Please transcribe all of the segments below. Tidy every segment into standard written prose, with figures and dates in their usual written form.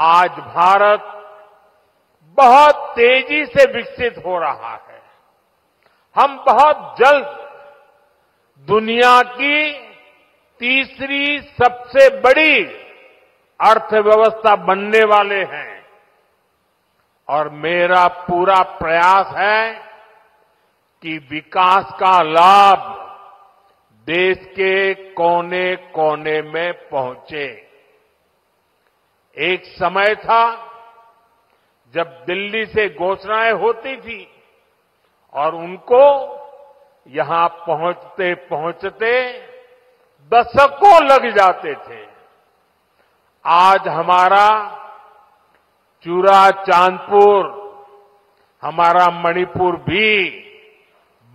आज भारत बहुत तेजी से विकसित हो रहा है। हम बहुत जल्द दुनिया की तीसरी सबसे बड़ी अर्थव्यवस्था बनने वाले हैं और मेरा पूरा प्रयास है कि विकास का लाभ देश के कोने कोने में पहुंचे। एक समय था जब दिल्ली से घोषणाएं होती थी और उनको यहां पहुंचते पहुंचते दशकों लग जाते थे। आज हमारा चूरा चांदपुर, हमारा मणिपुर भी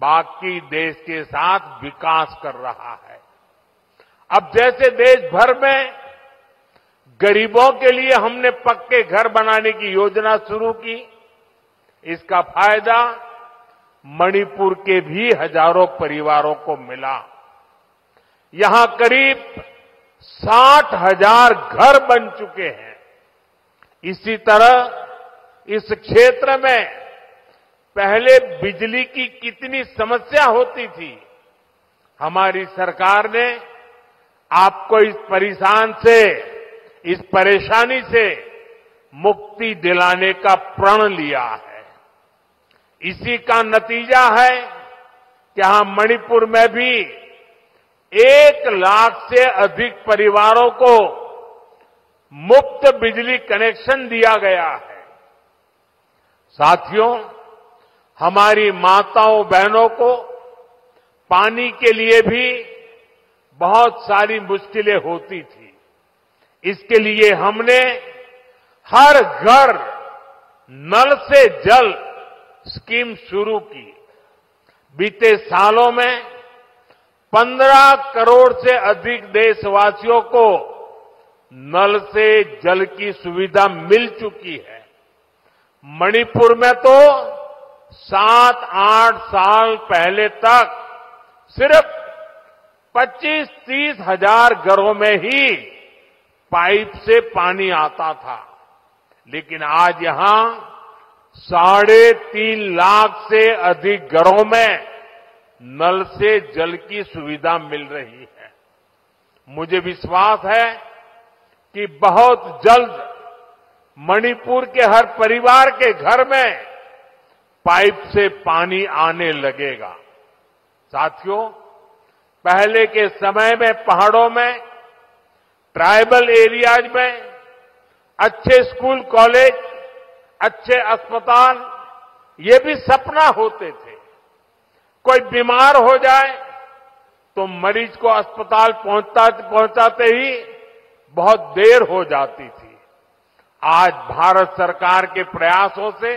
बाकी देश के साथ विकास कर रहा है। अब जैसे देश भर में गरीबों के लिए हमने पक्के घर बनाने की योजना शुरू की, इसका फायदा मणिपुर के भी हजारों परिवारों को मिला। यहां करीब 60,000 घर बन चुके हैं। इसी तरह इस क्षेत्र में पहले बिजली की कितनी समस्या होती थी, हमारी सरकार ने आपको इस परेशानी से मुक्ति दिलाने का प्रण लिया है। इसी का नतीजा है कि यहां मणिपुर में भी 1 लाख से अधिक परिवारों को मुफ्त बिजली कनेक्शन दिया गया है। साथियों, हमारी माताओं बहनों को पानी के लिए भी बहुत सारी मुश्किलें होती थी। इसके लिए हमने हर घर नल से जल स्कीम शुरू की। बीते सालों में 15 करोड़ से अधिक देशवासियों को नल से जल की सुविधा मिल चुकी है। मणिपुर में तो 7-8 साल पहले तक सिर्फ 25-30 हजार घरों में ही पाइप से पानी आता था, लेकिन आज यहां 3.5 लाख से अधिक घरों में नल से जल की सुविधा मिल रही है। मुझे विश्वास है कि बहुत जल्द मणिपुर के हर परिवार के घर में पाइप से पानी आने लगेगा। साथियों, पहले के समय में पहाड़ों में, ट्राइबल एरियाज में अच्छे स्कूल कॉलेज, अच्छे अस्पताल, ये भी सपना होते थे। कोई बीमार हो जाए तो मरीज को अस्पताल पहुंचाते ही बहुत देर हो जाती थी। आज भारत सरकार के प्रयासों से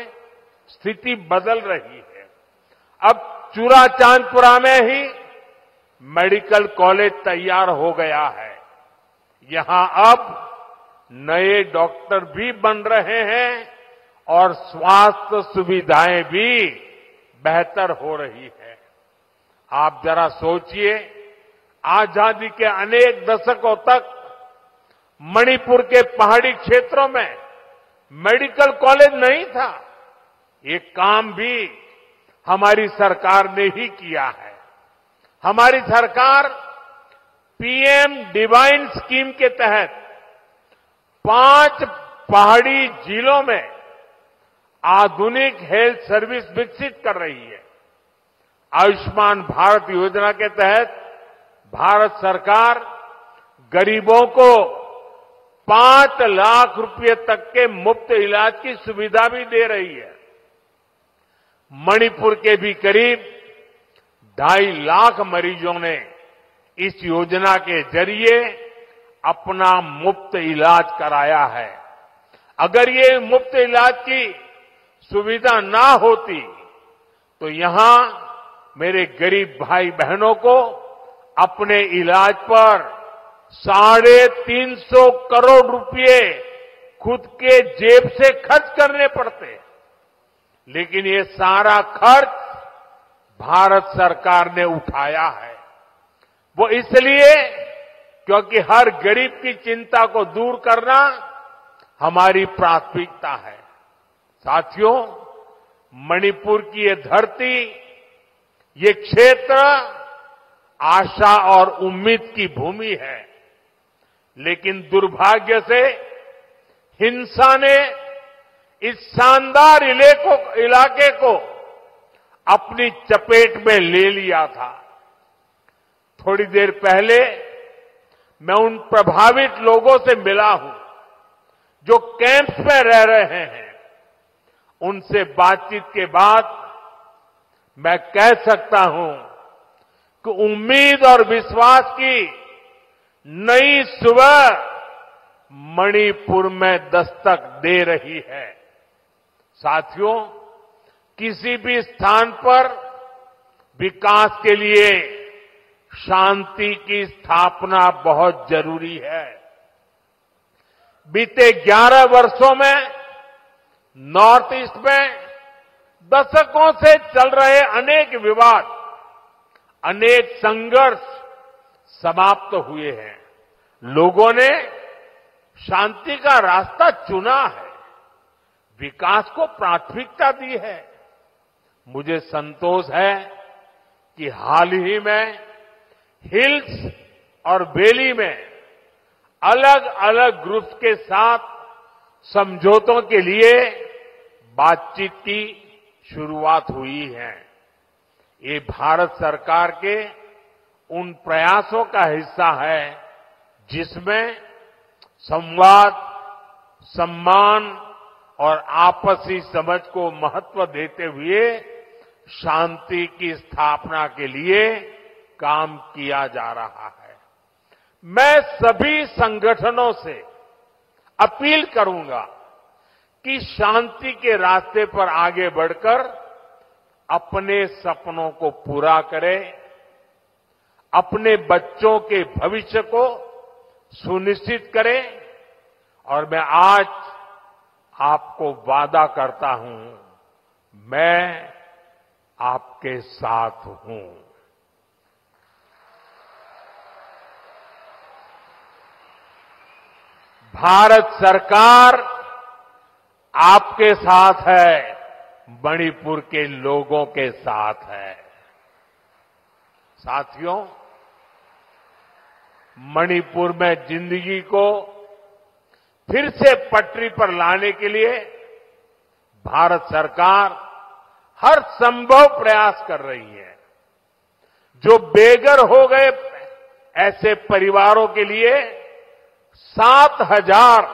स्थिति बदल रही है। अब चूरा चांदपुरा में ही मेडिकल कॉलेज तैयार हो गया है। यहां अब नए डॉक्टर भी बन रहे हैं और स्वास्थ्य सुविधाएं भी बेहतर हो रही है। आप जरा सोचिए, आजादी के अनेक दशकों तक मणिपुर के पहाड़ी क्षेत्रों में मेडिकल कॉलेज नहीं था। ये काम भी हमारी सरकार ने ही किया है। हमारी सरकार पीएम डिवाइन स्कीम के तहत 5 पहाड़ी जिलों में आधुनिक हेल्थ सर्विस विकसित कर रही है। आयुष्मान भारत योजना के तहत भारत सरकार गरीबों को 5 लाख रुपए तक के मुफ्त इलाज की सुविधा भी दे रही है। मणिपुर के भी करीब 2.5 लाख मरीजों ने इस योजना के जरिए अपना मुफ्त इलाज कराया है। अगर ये मुफ्त इलाज की सुविधा ना होती तो यहां मेरे गरीब भाई बहनों को अपने इलाज पर 350 करोड़ रुपए खुद के जेब से खर्च करने पड़ते। लेकिन ये सारा खर्च भारत सरकार ने उठाया है। वो इसलिए क्योंकि हर गरीब की चिंता को दूर करना हमारी प्राथमिकता है। साथियों, मणिपुर की ये धरती, ये क्षेत्र आशा और उम्मीद की भूमि है, लेकिन दुर्भाग्य से हिंसा ने इस शानदार इलाके को अपनी चपेट में ले लिया था। थोड़ी देर पहले मैं उन प्रभावित लोगों से मिला हूं जो कैंप्स में रह रहे हैं। उनसे बातचीत के बाद मैं कह सकता हूं कि उम्मीद और विश्वास की नई सुबह मणिपुर में दस्तक दे रही है। साथियों, किसी भी स्थान पर विकास के लिए शांति की स्थापना बहुत जरूरी है। बीते 11 वर्षों में नॉर्थ ईस्ट में दशकों से चल रहे अनेक विवाद, अनेक संघर्ष समाप्त हुए हैं। लोगों ने शांति का रास्ता चुना है, विकास को प्राथमिकता दी है। मुझे संतोष है कि हाल ही में हिल्स और वैली में अलग अलग ग्रुप्स के साथ समझौतों के लिए बातचीत की शुरुआत हुई है। ये भारत सरकार के उन प्रयासों का हिस्सा है जिसमें संवाद, सम्मान और आपसी समझ को महत्व देते हुए शांति की स्थापना के लिए काम किया जा रहा है। मैं सभी संगठनों से अपील करूंगा कि शांति के रास्ते पर आगे बढ़कर अपने सपनों को पूरा करें, अपने बच्चों के भविष्य को सुनिश्चित करें। और मैं आज आपको वादा करता हूं, मैं आपके साथ हूं। भारत सरकार आपके साथ है, मणिपुर के लोगों के साथ है। साथियों, मणिपुर में जिंदगी को फिर से पटरी पर लाने के लिए भारत सरकार हर संभव प्रयास कर रही है। जो बेघर हो गए ऐसे परिवारों के लिए 7,000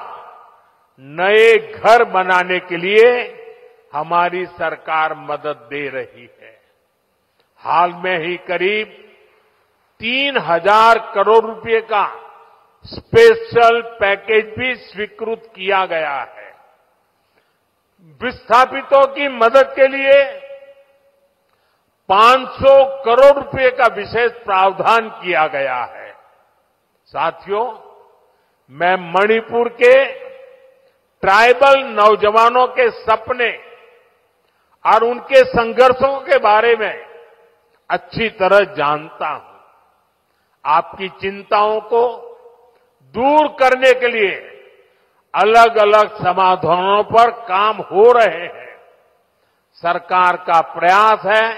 नए घर बनाने के लिए हमारी सरकार मदद दे रही है। हाल में ही करीब 3,000 करोड़ रुपए का स्पेशल पैकेज भी स्वीकृत किया गया है। विस्थापितों की मदद के लिए 500 करोड़ रुपए का विशेष प्रावधान किया गया है। साथियों, मैं मणिपुर के ट्राइबल नौजवानों के सपने और उनके संघर्षों के बारे में अच्छी तरह जानता हूं। आपकी चिंताओं को दूर करने के लिए अलग अलग समाधानों पर काम हो रहे हैं। सरकार का प्रयास है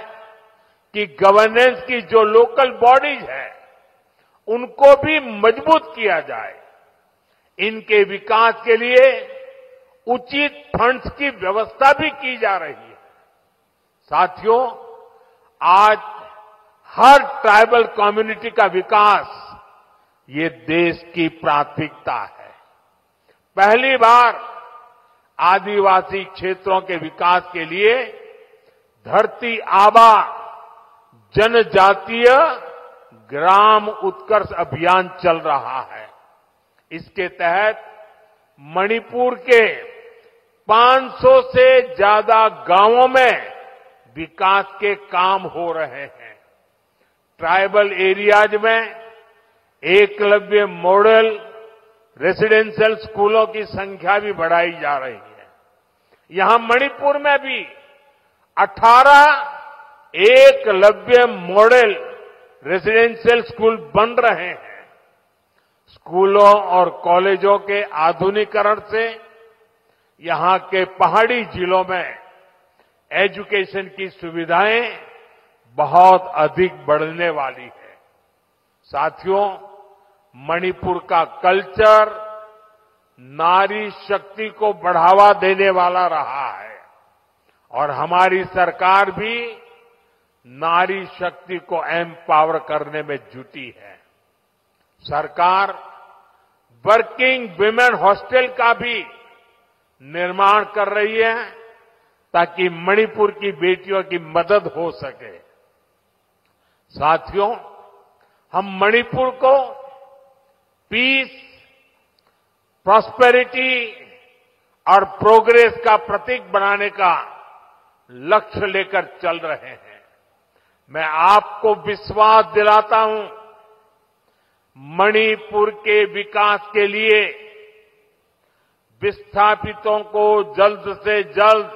कि गवर्नेंस की जो लोकल बॉडीज है उनको भी मजबूत किया जाए। इनके विकास के लिए उचित फंड्स की व्यवस्था भी की जा रही है। साथियों, आज हर ट्राइबल कम्युनिटी का विकास ये देश की प्राथमिकता है। पहली बार आदिवासी क्षेत्रों के विकास के लिए धरती आबा जनजातीय ग्राम उत्कर्ष अभियान चल रहा है। इसके तहत मणिपुर के 500 से ज्यादा गांवों में विकास के काम हो रहे हैं। ट्राइबल एरियाज में एकलव्य मॉडल रेसिडेंशियल स्कूलों की संख्या भी बढ़ाई जा रही है। यहां मणिपुर में भी 18 एकलव्य मॉडल रेसिडेंशियल स्कूल बन रहे हैं। स्कूलों और कॉलेजों के आधुनिकीकरण से यहां के पहाड़ी जिलों में एजुकेशन की सुविधाएं बहुत अधिक बढ़ने वाली है। साथियों, मणिपुर का कल्चर नारी शक्ति को बढ़ावा देने वाला रहा है और हमारी सरकार भी नारी शक्ति को एम्पावर करने में जुटी है। सरकार वर्किंग विमेन हॉस्टल का भी निर्माण कर रही है ताकि मणिपुर की बेटियों की मदद हो सके। साथियों, हम मणिपुर को पीस, प्रॉस्पेरिटी और प्रोग्रेस का प्रतीक बनाने का लक्ष्य लेकर चल रहे हैं। मैं आपको विश्वास दिलाता हूं, मणिपुर के विकास के लिए विस्थापितों को जल्द से जल्द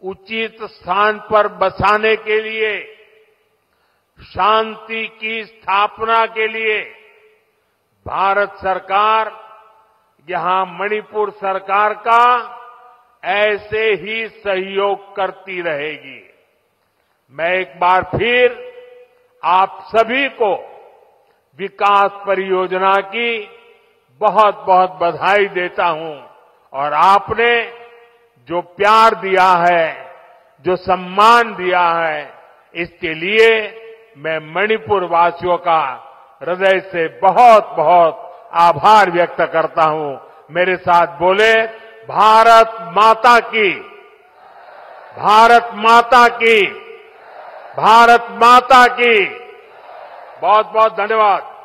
उचित स्थान पर बसाने के लिए, शांति की स्थापना के लिए भारत सरकार यहां मणिपुर सरकार का ऐसे ही सहयोग करती रहेगी। मैं एक बार फिर आप सभी को विकास परियोजना की बहुत बहुत बधाई देता हूं और आपने जो प्यार दिया है, जो सम्मान दिया है, इसके लिए मैं मणिपुर वासियों का हृदय से बहुत बहुत आभार व्यक्त करता हूं। मेरे साथ बोले, भारत माता की, भारत माता की, भारत माता की। बहुत बहुत धन्यवाद।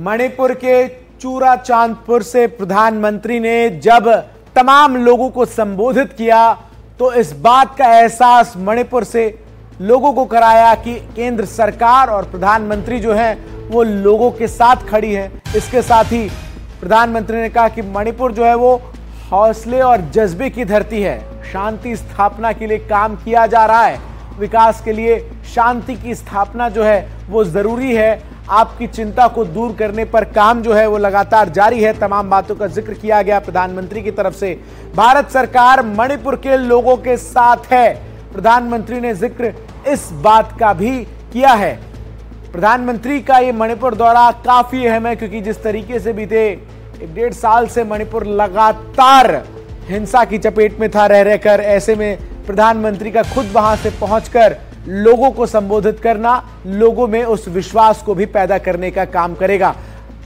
मणिपुर के चूड़ाचांदपुर से प्रधानमंत्री ने जब तमाम लोगों को संबोधित किया तो इस बात का एहसास मणिपुर से लोगों को कराया कि केंद्र सरकार और प्रधानमंत्री जो है वो लोगों के साथ खड़ी है। इसके साथ ही प्रधानमंत्री ने कहा कि मणिपुर जो है वो हौसले और जज्बे की धरती है। शांति स्थापना के लिए काम किया जा रहा है। विकास के लिए शांति की स्थापना जो है वो जरूरी है। आपकी चिंता को दूर करने पर काम जो है वो लगातार जारी है। तमाम बातों का जिक्र किया गया प्रधानमंत्री की तरफ से। भारत सरकार मणिपुर के लोगों के साथ है। प्रधानमंत्री ने जिक्र इस बात का भी किया है। प्रधानमंत्री का ये मणिपुर दौरा काफी अहम है क्योंकि जिस तरीके से बीते 1.5 साल से मणिपुर लगातार हिंसा की चपेट में था रह रहकर, ऐसे में प्रधानमंत्री का खुद वहां से पहुंचकर लोगों को संबोधित करना लोगों में उस विश्वास को भी पैदा करने का काम करेगा।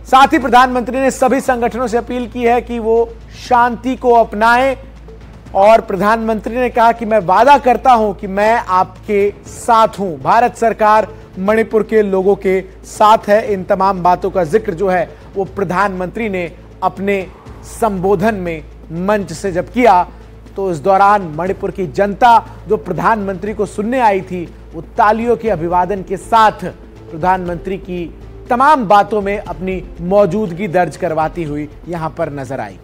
साथ ही प्रधानमंत्री ने सभी संगठनों से अपील की है कि वो शांति को अपनाएं और प्रधानमंत्री ने कहा कि मैं वादा करता हूं कि मैं आपके साथ हूं। भारत सरकार मणिपुर के लोगों के साथ है। इन तमाम बातों का जिक्र जो है वो प्रधानमंत्री ने अपने संबोधन में मंच से जब किया तो इस दौरान मणिपुर की जनता जो प्रधानमंत्री को सुनने आई थी वो तालियों के अभिवादन के साथ प्रधानमंत्री की तमाम बातों में अपनी मौजूदगी दर्ज करवाती हुई यहां पर नजर आई।